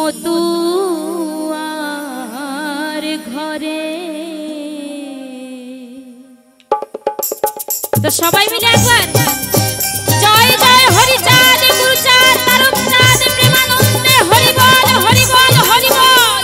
মতুয়ার ঘরে। তো সবাই মিলে একবার জয় জয় হরিচাঁদ গুরুচাঁদ তারকচাঁদ প্রেমানন্দে হরি বল হরি বল হরি বল।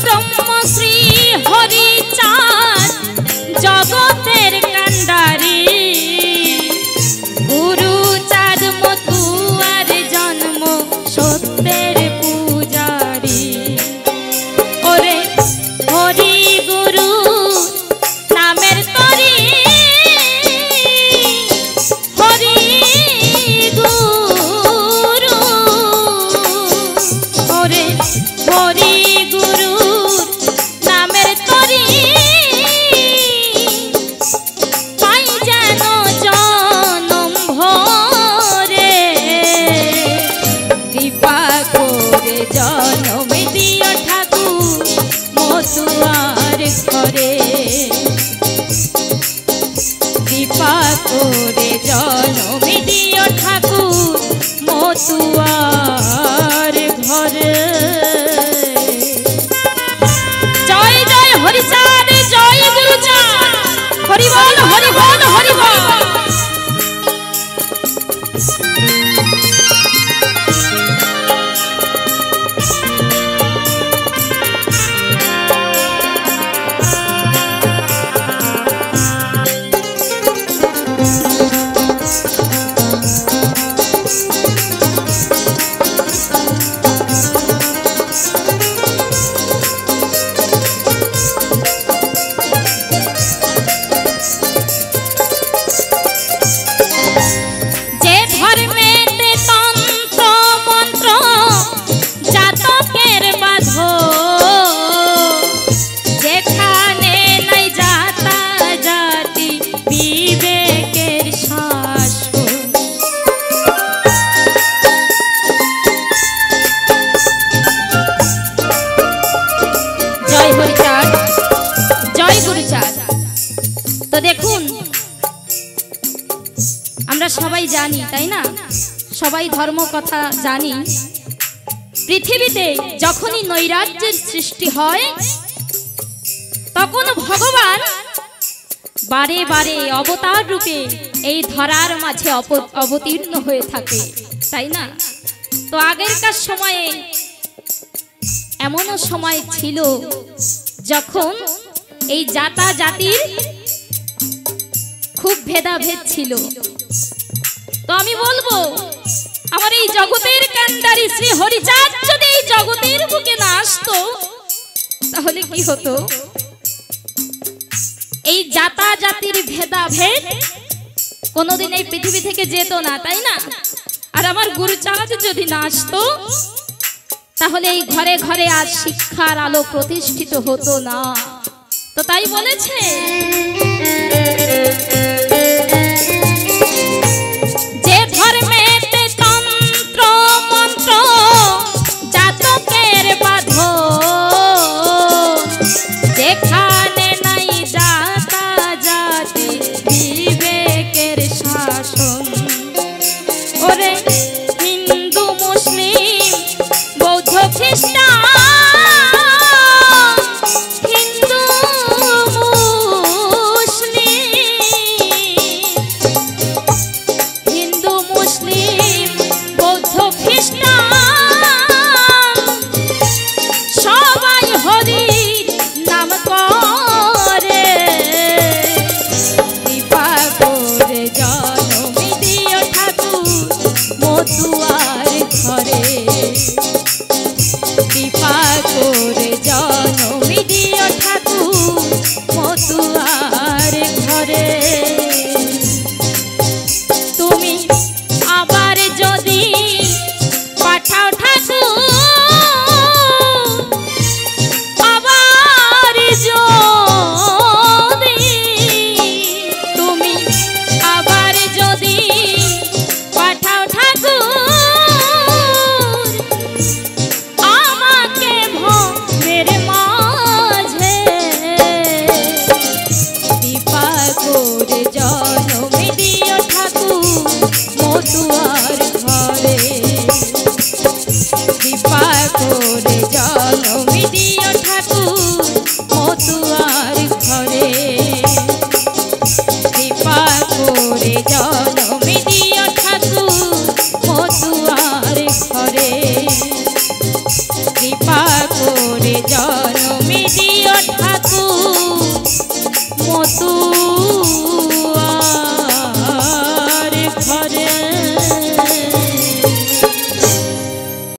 ব্রহ্মশ্রী করে জনম দিও ঠাকুর মতুয়ার ঘরে। জয় জয় হরিচাঁদ, জয় গুরুচাঁদ, হরি বল হরি বল হরি বল। তো দেখুন, আমরা সবাই জানি তাই না, সবাই ধর্ম কথা জানি। পৃথিবীতে যখনই নৈরাজ্যের সৃষ্টি হয় তখন ভগবান বারে বারে অবতার রূপে এই ধরার মাঝে অবতীর্ণ হয়ে থাকে, তাই না? তো আগেরকার সময়ে এমনও সময় ছিল যখন এই জাতা জাতির খুব ভেদাভেদ ছিল। তো আমি বলবো, আমার এই জগতের কান্ডারি শ্রী হরিচাঁদ যদি এই জগতের বুকে না আসতো তাহলে কি হতো? এই জাতা জাতির ভেদাভেদ কোনোদিন এই পৃথিবী থেকে যেত না, তাই না? আর আমার গুরুচাঁদ যদি না আসতো তাহলে এই ঘরে ঘরে আজ শিক্ষার আলো প্রতিষ্ঠিত হতো না। তো তাই বলেছে, যে ধর্মেতে তন্ত্র মন্ত্র জাতকের বাঁধন, যেখানে নাই জাতা জাতি বিবেকের শাসন। ওরে হিন্দু মুসলিম বৌদ্ধ খ্রিস্টান, জনম দিও ঠাকুর মতুয়া